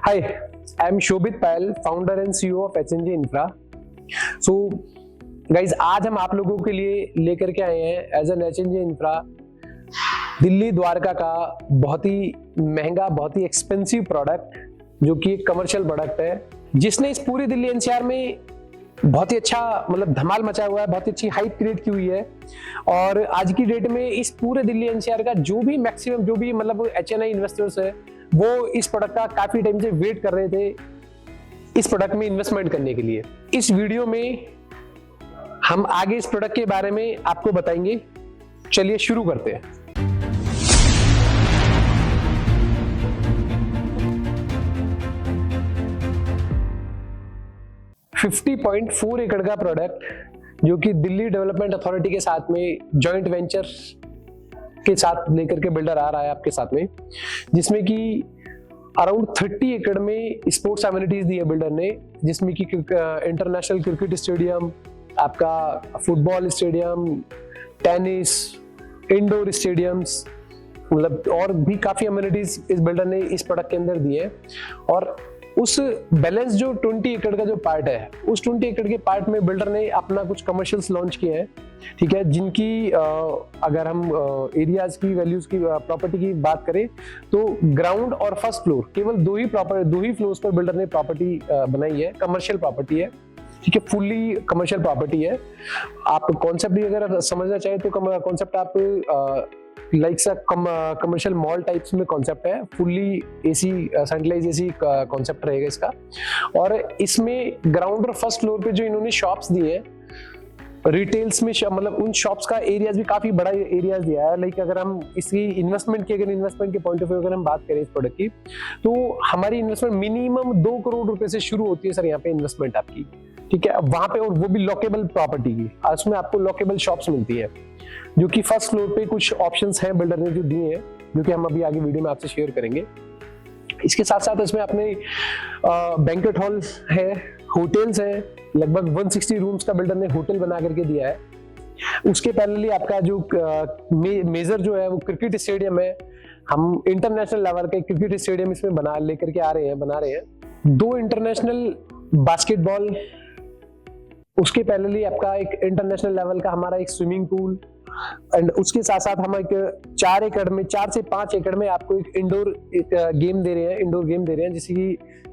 Hi, I am Shobit Payal, founder and CEO of HNG Infra. So, guys, आज हम आप लोगों के लिए लेकर के आए हैं as an HNG Infra Delhi Dwarka का बहुत ही महंगा, बहुत ही एक्सपेंसिव प्रोडक्ट जो कि एक कमर्शियल प्रोडक्ट है जिसने इस पूरी दिल्ली एनसीआर में बहुत ही अच्छा मतलब धमाल मचा हुआ है, बहुत ही अच्छी हाइप क्रिएट की हुई है। और आज की डेट में इस पूरे दिल्ली एनसीआर का जो भी मैक्सिमम जो भी मतलब HNI इन्वेस्टर्स है वो इस प्रोडक्ट का काफी टाइम से वेट कर रहे थे इस प्रोडक्ट में इन्वेस्टमेंट करने के लिए। इस वीडियो में हम आगे इस प्रोडक्ट के बारे में आपको बताएंगे। चलिए शुरू करते हैं। $50.4 एकड़ का प्रोडक्ट जो कि दिल्ली डेवलपमेंट अथॉरिटी के साथ में जॉइंट वेंचर के साथ लेकर के बिल्डर आ रहा है आपके साथ में, जिसमें कि अराउंड 30 एकड़ में स्पोर्ट्स एमिनिटीज दी है बिल्डर ने, जिसमें कि इंटरनेशनल क्रिकेट स्टेडियम, आपका football stadium, tennis, indoor stadiums, मतलब और भी काफी एमिनिटीज इस बिल्डर ने इस प्रोडक्ट के अंदर दी है। और उस बैलेंस जो 20 एकड़ का जो पार्ट है, उस 20 एकड़ के पार्ट में बिल्डर ने अपना कुछ कमर्शियल्स लॉन्च किए हैं, ठीक है, जिनकी अगर हम एरियाज की वैल्यूज की प्रॉपर्टी की बात करें तो ग्राउंड और फर्स्ट फ्लोर केवल दो ही फ्लोर्स पर बिल्डर ने प्रॉपर्टी बनाई है। कमर्शियल प्रॉपर्टी है, ठीक है, फुल्ली कमर्शियल प्रॉपर्टी है। आप कॉन्सेप्ट भी अगर समझना चाहे तो कॉन्सेप्ट आप लाइक सा कमर्शियल मॉल टाइप्स में कॉन्सेप्ट है, fully AC centralize AC concept रहेगा इसका। और इसमें ग्राउंड और फर्स्ट फ्लोर पे जो इन्होंने शॉप्स दिए हैं रिटेल्स में, मतलब उन शॉप्स का एरियाज भी काफी बड़ा एरियाज दिया है। लाइक अगर हम इसकी इन्वेस्टमेंट के पॉइंट ऑफ व्यू अगर हम बात करें इस प्रोडक्ट की, तो हमारी इन्वेस्टमेंट मिनिमम 2 करोड़ रुपए से शुरू होती है सर यहाँ पे इन्वेस्टमेंट आपकी, ठीक है, वहां पे, और वो भी लॉकेबल प्रॉपर्टी की। उसमें आपको लॉकेबल शॉप्स मिलती है जो कि फर्स्ट फ्लोर पे कुछ ऑप्शंस हैं बिल्डर ने जो दिए हैं, जो कि हम अभी आगे वीडियो में आपसे शेयर करेंगे। इसके साथ साथ इसमें अपने बैंक्वेट हॉल है, होटल्स है, लगभग 160 रूम्स का बिल्डर ने होटल बना करके दिया है। उसके पहले आपका जो मेजर जो है वो क्रिकेट स्टेडियम है। हम इंटरनेशनल लेवल का क्रिकेट स्टेडियम इसमें बना रहे हैं 2 इंटरनेशनल बास्केटबॉल। उसके पहले आपका एक इंटरनेशनल लेवल का हमारा एक स्विमिंग पूल, एंड उसके साथ साथ हम एक 4 से 5 एकड़ में आपको एक इंडोर गेम दे रहे हैं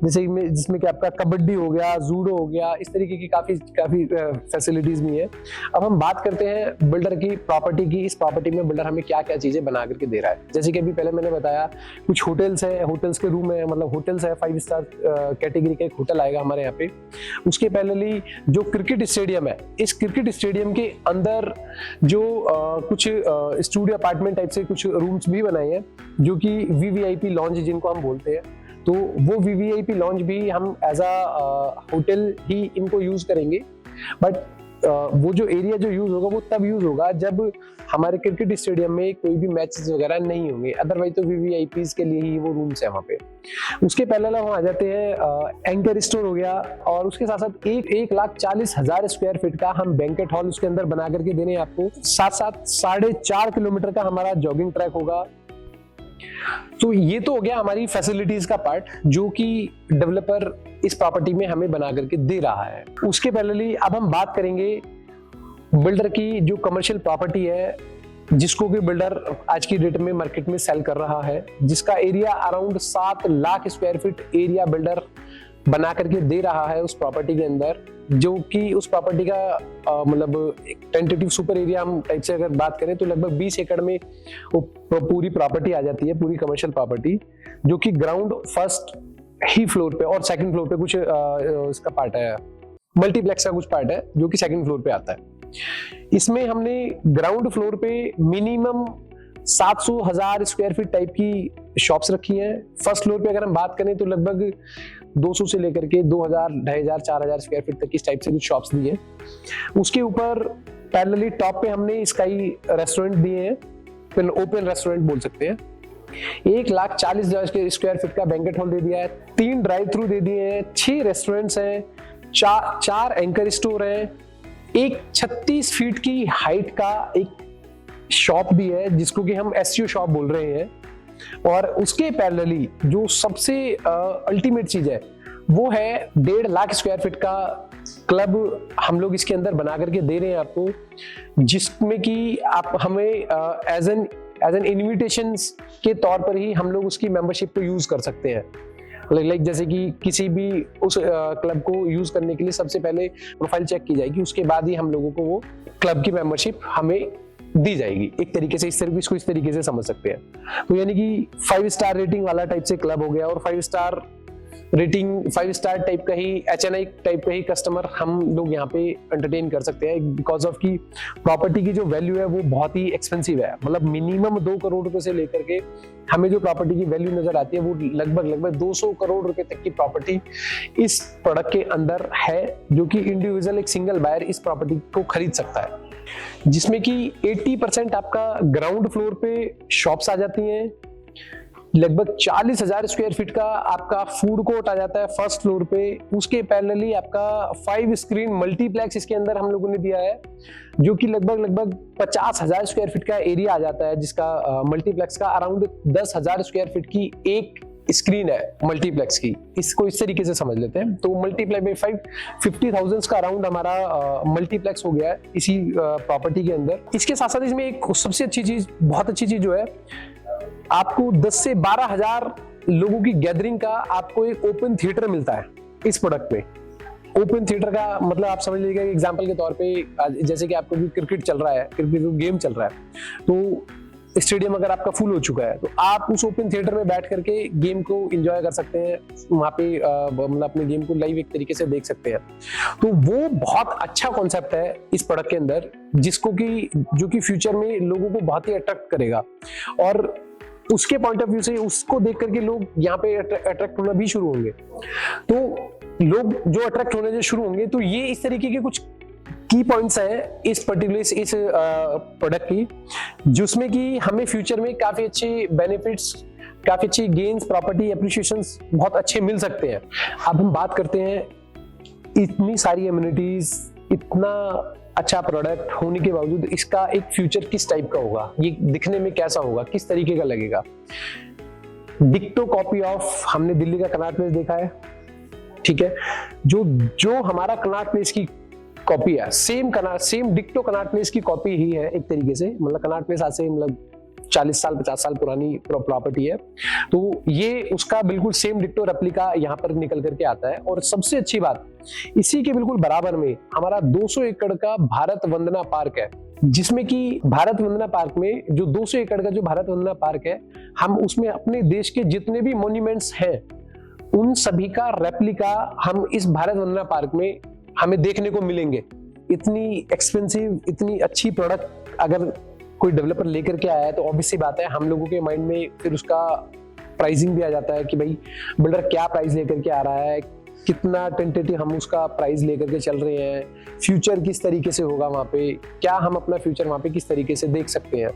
जिसमें कि आपका कबड्डी हो गया, जूडो हो गया, इस तरीके की काफी फैसिलिटीज भी है। अब हम बात करते हैं बिल्डर की प्रॉपर्टी की। इस प्रॉपर्टी में बिल्डर हमें क्या क्या चीजें बना करके दे रहा है, जैसे कि अभी पहले मैंने बताया कुछ होटल्स है, होटल्स के रूम है, मतलब होटल्स है, 5 स्टार कैटेगरी का एक होटल आएगा हमारे यहाँ पे। उसके पहले जो क्रिकेट स्टेडियम है, इस क्रिकेट स्टेडियम के अंदर जो कुछ स्टूडियो अपार्टमेंट टाइप से कुछ रूम्स भी बनाए हैं, जो कि VVIP लॉन्ज जिनको हम बोलते हैं। तो वो VVIP लॉन्ज भी हम एज अ होटल ही इनको यूज करेंगे। बट वो जो एरिया जो यूज होगा वो तब यूज होगा जब हमारे क्रिकेट स्टेडियम में कोई भी मैचेस वगैरह नहीं होंगे, अदरवाइज तो VVIPs के लिए ही वो रूम्स है वहाँ पे। उसके पहले हम आ जाते हैं एंकर स्टोर हो गया, और उसके साथ साथ 1,40,000 स्क्वायर फीट का हम बैंकेट हॉल उसके अंदर बना करके देने हैं आपको। साथ साथ 4.5 किलोमीटर का हमारा जॉगिंग ट्रैक होगा। तो ये तो हो गया हमारी फैसिलिटीज का पार्ट जो कि डेवलपर इस प्रॉपर्टी में हमें बना करके दे रहा है। उसके पहले अब हम बात करेंगे बिल्डर की जो कमर्शियल प्रॉपर्टी है, जिसको कि बिल्डर आज की डेट में मार्केट में सेल कर रहा है, जिसका area around 7 lakh square feet area builder बना करके दे रहा है उस प्रॉपर्टी के अंदर, जो कि उस प्रॉपर्टी का मतलब एक टेंटेटिव सुपर एरिया हम टाइप से अगर बात करें तो लगभग 20 एकड़ में वो पूरी प्रॉपर्टी आ जाती है, पूरी कमर्शियल प्रॉपर्टी, जो कि ग्राउंड फर्स्ट ही फ्लोर पे और सेकंड फ्लोर पे कुछ इसका पार्ट है, मल्टीप्लेक्स का कुछ पार्ट है जो कि सेकंड फ्लोर पे आता है। इसमें हमने ग्राउंड फ्लोर पे मिनिमम 700,000 स्क्वायर फीट टाइप की शॉप्स रखी हैं। फर्स्ट फ्लोर पे अगर हम बात करें तो लगभग 200 से लेकर के 2,000, 2,500, 4,000 स्क्वायर फीट तक इस टाइप से कुछ शॉप्स दी है। उसके ऊपर पैरेलली टॉप पे हमने स्काई रेस्टोरेंट दिए हैं, ओपन रेस्टोरेंट बोल सकते हैं। 1,40,000 स्क्वायर फीट का बैंकेट हॉल दे दिया है, 3 ड्राइव थ्रू दे दिए हैं, 6 रेस्टोरेंट्स हैं, 4 एंकर स्टोर हैं, एक 36 फीट की हाइट का एक शॉप भी है जिसको कि हम SEO शॉप बोल रहे हैं। और उसके पैरेलली जो सबसे अल्टीमेट चीज है वो है 1.5 लाख स्क्वायर फीट का क्लब हम लोग इसके अंदर बना करके दे रहे हैं आपको, जिसमें कि आप हमें एज एन इन्विटेशन के तौर पर ही हम लोग उसकी मेंबरशिप को यूज कर सकते हैं। लाइक जैसे कि किसी भी उस क्लब को यूज करने के लिए सबसे पहले प्रोफाइल चेक की जाएगी, उसके बाद ही हम लोगों को वो क्लब की मेंबरशिप हमें दी जाएगी। एक तरीके से इसको इस तरीके से समझ सकते हैं। तो यानी कि 5 स्टार रेटिंग वाला टाइप से क्लब हो गया, और 5 स्टार रेटिंग 5 स्टार टाइप का ही HNI टाइप का ही कस्टमर हम लोग यहाँ पे एंटरटेन कर सकते हैं, बिकॉज ऑफ की प्रॉपर्टी की जो वैल्यू है वो बहुत ही एक्सपेंसिव है। मतलब मिनिमम 2 करोड़ रुपए से लेकर के हमें जो प्रॉपर्टी की वैल्यू नजर आती है वो लगभग 200 करोड़ रुपए तक की प्रॉपर्टी इस प्रोडक्ट के अंदर है, जो कि इंडिविजुअल एक सिंगल बायर इस प्रॉपर्टी को खरीद सकता है, जिसमें कि 80% आपका ग्राउंड फ्लोर पे शॉप्स आ जाती हैं, लगभग 40,000 स्क्वायर फीट का आपका फूड कोर्ट आ जाता है फर्स्ट फ्लोर पे। उसके पैरेलली आपका 5 स्क्रीन मल्टीप्लेक्स इसके अंदर हम लोगों ने दिया है, जो कि लगभग 50,000 स्क्वायर फीट का एरिया आ जाता है, जिसका मल्टीप्लेक्स का अराउंड 10,000 स्क्वायर फीट की एक स्क्रीन है मल्टीप्लेक्स की। इसको इस तरीके से समझ लेते हैं। तो मल्टीप्लाई बाई 50,000 का अराउंड हमारा मल्टीप्लेक्स हो गया है इसी प्रॉपर्टी के अंदर। इसके साथ साथ इसमें एक सबसे अच्छी चीज, बहुत अच्छी चीज जो है, आपको 10 से 12,000 लोगों की गैदरिंग का आपको एक ओपन थिएटर मिलता है इस प्रोडक्ट में। ओपन थिएटर का मतलब आप समझ लीजिएगा, एग्जांपल के तौर पे जैसे कि आपको भी क्रिकेट चल रहा है, क्रिकेट गेम चल रहा है, तो स्टेडियम अगर आपका फुल हो चुका है तो आप उस ओपन थिएटर में बैठ करके गेम को एंजॉय कर सकते हैं, वहां पे मतलब अपने गेम को लाइव एक तरीके से देख सकते हैं। तो वो बहुत अच्छा कॉन्सेप्ट है इस प्रोडक्ट के अंदर, जो कि फ्यूचर में लोगों को बहुत ही अट्रैक्ट करेगा, और उसके पॉइंट ऑफ व्यू से उसको देख करके लोग यहाँ पे अट्रैक्ट होना भी शुरू होंगे। तो लोग जो अट्रैक्ट होने जो शुरू होंगे, तो ये इस तरीके के कुछ की पॉइंट्स हैं इस पर्टिकुलर इस प्रोडक्ट की, जिसमें कि हमें फ्यूचर में काफी अच्छे बेनिफिट्स, काफी अच्छी गेन्स, प्रॉपर्टी एप्रिसिएशंस बहुत अच्छे मिल सकते हैं। अब हम बात करते हैं इतनी सारी एमिनिटीज, इतना अच्छा प्रोडक्ट होने के बावजूद इसका एक फ्यूचर किस टाइप का होगा, ये दिखने में कैसा होगा, किस तरीके का लगेगा। डिक्टो कॉपी ऑफ हमने दिल्ली का कनॉट प्लेस देखा है, ठीक है, जो हमारा कनॉट प्लेस की कॉपी है, सेम डिक्टो कनॉट प्लेस की कॉपी ही है एक तरीके से। मतलब कनॉट प्लेस आज से मतलब 40 साल 50 साल पुरानी प्रॉपर्टी है, तो ये उसका बिल्कुल सेम डिक्टो रेप्लिका यहाँ पर निकल करके आता है। और सबसे अच्छी बात, इसी के बिल्कुल बराबर में हमारा 200 एकड़ का भारत वंदना पार्क है, जिसमें कि भारत वंदना पार्क में जो 200 एकड़ का जो भारत वंदना पार्क है, हम उसमें अपने देश के जितने भी मॉन्यूमेंट्स हैं उन सभी का रेप्लिका हम इस भारत वंदना पार्क में हमें देखने को मिलेंगे। इतनी एक्सपेंसिव, इतनी अच्छी प्रोडक्ट अगर कोई डेवलपर लेकर के आया है, तो ऑब्वियसली बात है हम लोगों के माइंड में फिर उसका प्राइसिंग भी आ जाता है कि भाई बिल्डर क्या प्राइस लेकर के आ रहा है, कितना टेंटेटिव हम उसका प्राइस लेकर के चल रहे हैं, फ्यूचर किस तरीके से होगा वहाँ पे, क्या हम अपना फ्यूचर वहाँ पे किस तरीके से देख सकते हैं,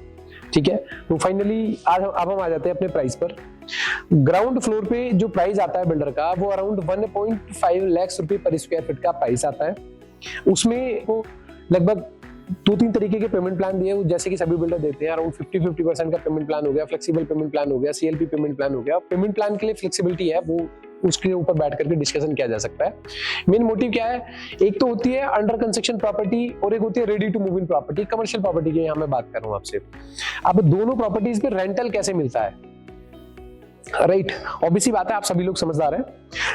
ठीक है। तो फाइनली अब हम आ जाते हैं अपने प्राइस पर। ग्राउंड फ्लोर पे जो प्राइस आता है बिल्डर का, वो अराउंड 1.5 लाख रुपए पर स्क्वायर फीट का प्राइस आता है। उसमें वो लगभग 2-3 तरीके के पेमेंट प्लान दिए, जैसे कि सभी बिल्डर देते हैं। अराउंड 50% का पेमेंट प्लान हो गया, फ्लेक्सिबल पेमेंट प्लान हो गया, CLP पेमेंट प्लान हो गया। पेमेंट प्लान के लिए फ्लेक्सिबिलिटी है, वो उसके ऊपर बैठ करके डिस्कशन किया जा सकता है। मेन मोटिव क्या है, एक तो होती है अंडर कंस्ट्रक्शन प्रॉपर्टी और एक होती है ready to move in property, commercial property की यहाँ मैं बात कर रहा हूँ आपसे। अब दोनों प्रॉपर्टीज पे रेंटल कैसे मिलता है, राइट, ऑब्वियसली बात है, आप सभी लोग समझदार हैं।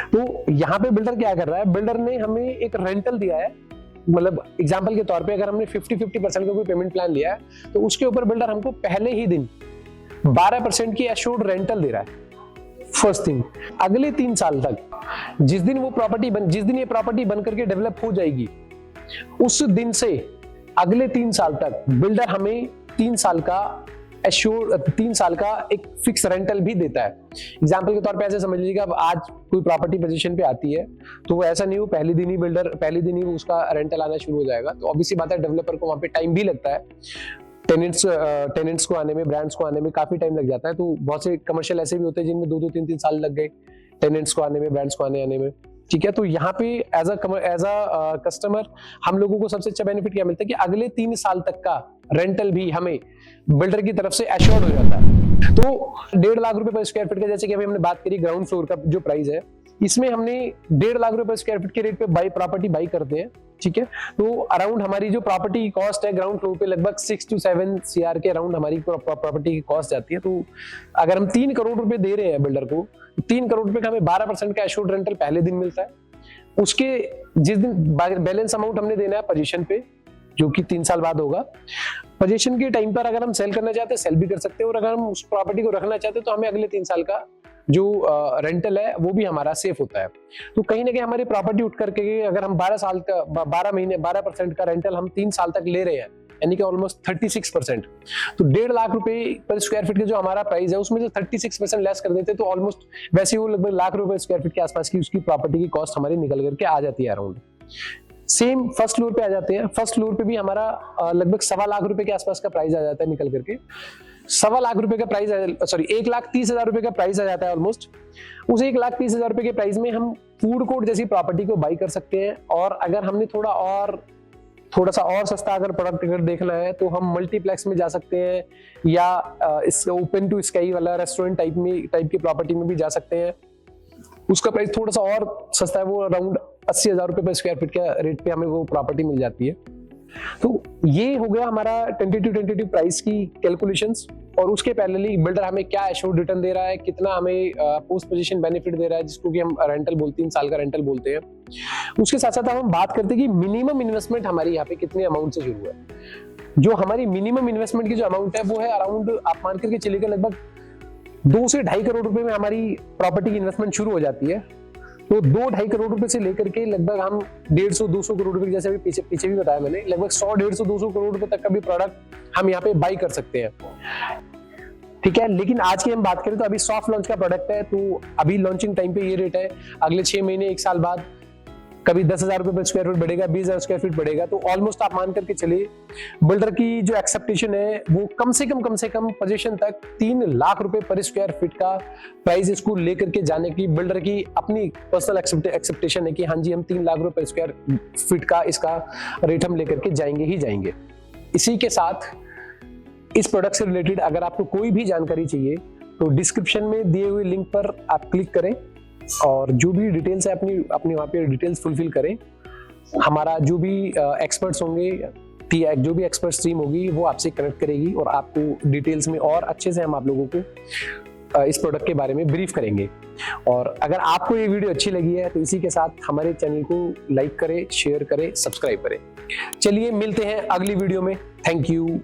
तो यहाँ पे बिल्डर क्या कर रहा है, बिल्डर ने हमें एक रेंटल दिया है। मतलब एग्जांपल के तौर पे अगर हमने 50% का कोई पेमेंट प्लान लिया है, तो उसके ऊपर बिल्डर हमको पहले ही दिन 12% की एश्योर्ड रेंटल दे रहा है। फर्स्ट थिंग, अगले 3 साल तक जिस दिन ये प्रॉपर्टी बन करके डेवलप हो जाएगी, उस दिन से अगले 3 साल तक बिल्डर हमें 3 साल का एक फिक्स रेंटल भी देता है। एग्जाम्पल के तौर पे ऐसे समझ लीजिएगा, अब आज कोई प्रॉपर्टी पोजीशन पे आती है, तो वो ऐसा नहीं हो पहले दिन ही उसका रेंटल आना शुरू हो जाएगा। तो ऑब्वियसली बात है, डेवलपर को वहां पे टाइम भी लगता है, टेनेंट्स को आने में, ब्रांड्स को आने में काफी टाइम लग जाता है। तो बहुत से कमर्शियल ऐसे भी होते हैं जिनमें 2-2, 3-3 साल लग गए टेनेंट्स को आने में, ब्रांड्स को आने में, ठीक है। तो यहाँ पे एज अ कस्टमर हम लोगों को सबसे अच्छा बेनिफिट क्या मिलता है कि अगले 3 साल तक का रेंटल भी हमें बिल्डर की तरफ से एश्योर्ड हो जाता है। तो 1.5 लाख रुपए पर स्क्वायर फीट का, जैसे कि अभी हमने बात करी ग्राउंड फ्लोर का जो प्राइस है, इसमें हमने 1.5 लाख रुपए स्क्वायर फीट के रेट पे प्रॉपर्टी बाई करते हैं, ठीक है। तो अराउंड हमारी जो प्रॉपर्टी की कॉस्ट है ग्राउंड फ्लोर पे लगभग 6 to 7 CR के अराउंड हमारी प्रॉपर्टी की कॉस्ट जाती है। तो अगर हम 3 करोड़ रुपए दे रहे हैं बिल्डर को, 3 करोड़ रुपए का हमें 12% का एश्योर्ड रेंटल पहले दिन मिलता है। उसके जिस दिन बैलेंस अमाउंट हमने देना है पोजीशन पे, जो कि 3 साल बाद होगा। पोजीशन के टाइम पर अगर हम सेल करना चाहते हैं सेल भी कर सकते हैं, और अगर हम उस प्रॉपर्टी को रखना चाहते हैं तो हमें अगले 3 साल का जो रेंटल है वो भी हमारा सेफ होता है। तो कहीं ना कहीं हमारी प्रॉपर्टी उठ करके अगर हम 12 साल का 12 महीने 12% का रेंटल हम 3 साल तक ले रहे हैं, यानी कि ऑलमोस्ट 36%, तो 1.5 लाख रुपए पर स्क्वायर फीट का जो हमारा प्राइस है उसमें जो 36% लेस कर देते तो ऑलमोस्ट वैसे वो लगभग लाख रुपए स्क्वायर फीट के आसपास की उसकी प्रॉपर्टी की कॉस्ट हमारी निकल करके आ जाती है अराउंड। सेम फर्स्ट फ्लोर पे आ जाते हैं। फर्स्ट फ्लोर पे भी हमारा लगभग 1.25 लाख रुपए के आसपास का प्राइस आ जाता है निकल करके। 1.25 लाख रुपए का प्राइस, सॉरी 1,30,000 रुपए का प्राइस आ जाता है ऑलमोस्ट। उस 1,30,000 रुपए के प्राइस में हम फूड कोर्ट जैसी प्रॉपर्टी को बाई कर सकते हैं। और अगर हमने थोड़ा सा और सस्ता अगर प्रोडक्ट अगर देखना है तो हम मल्टीप्लेक्स में जा सकते हैं, या इस ओपन टू स्काई वाला रेस्टोरेंट टाइप की प्रॉपर्टी में भी जा सकते हैं। उसका प्राइस थोड़ा सा और सस्ता है, वो अराउंड 80,000 रुपए पर स्क्वायर फीट के रेट पे हमें वो प्रॉपर्टी मिल जाती है। तो ये हो गया हमारा टेंटेटिव प्राइस की कैलकुलेशंस। और उसके पैरेलली बिल्डर हमें क्या एश्योर्ड रिटर्न दे रहा है, कितना हमें पोस्ट पोजीशन बेनिफिट दे रहा है, जिसको कि हम रेंटल बोलते हैं, 3 साल का रेंटल बोलते हैं। उसके साथ साथ हम बात करते हैं कि मिनिमम इन्वेस्टमेंट हमारी यहाँ पे कितने अमाउंट से शुरू है। जो हमारी मिनिमम इन्वेस्टमेंट की जो अमाउंट है वो है अराउंड, आप मान करके चलिएगा, लगभग 2 से 2.5 करोड़ रुपए में हमारी प्रॉपर्टी की इन्वेस्टमेंट शुरू हो जाती है। तो 2-2.5 करोड़ रुपए से लेकर के लगभग हम 150-200 करोड़ रुपए, जैसे अभी पीछे भी बताया मैंने, लगभग 100-150-200 करोड़ रुपए तक का भी प्रोडक्ट हम यहाँ पे बाई कर सकते हैं, ठीक है। लेकिन आज की हम बात करें तो अभी सॉफ्ट लॉन्च का प्रोडक्ट है, तो अभी लॉन्चिंग टाइम पे ये रेट है। अगले 6 महीने 1 साल बाद कभी 10,000 रुपए पर स्क्वायर फीट बढ़ेगा, 20,000 स्क्वायर फीट बढ़ेगा। तो ऑलमोस्ट आप मान करके चलिए बिल्डर की जो एक्सेप्टेशन है वो कम से कम पोजीशन तक 3 लाख रुपए पर स्क्वायर फीट का प्राइस इसको लेकर के जाने की बिल्डर की अपनी पर्सनल एक्सेप्टेशन है कि हाँ जी हम 3 लाख रुपए पर स्क्वायर फीट का इसका रेट हम लेकर के जाएंगे ही जाएंगे। इसी के साथ इस प्रोडक्ट से रिलेटेड अगर आपको कोई भी जानकारी चाहिए तो डिस्क्रिप्शन में दिए हुए लिंक पर आप क्लिक करें और जो भी डिटेल्स है अपनी वहाँ पे डिटेल्स फुलफिल करें। हमारा जो भी एक्सपर्ट्स होंगे, जो भी एक्सपर्ट टीम होगी वो आपसे कनेक्ट करेगी और आपको डिटेल्स में और अच्छे से हम आप लोगों को इस प्रोडक्ट के बारे में ब्रीफ करेंगे। और अगर आपको ये वीडियो अच्छी लगी है तो इसी के साथ हमारे चैनल को लाइक करें, शेयर करें, सब्सक्राइब करें। चलिए मिलते हैं अगली वीडियो में। Thank you.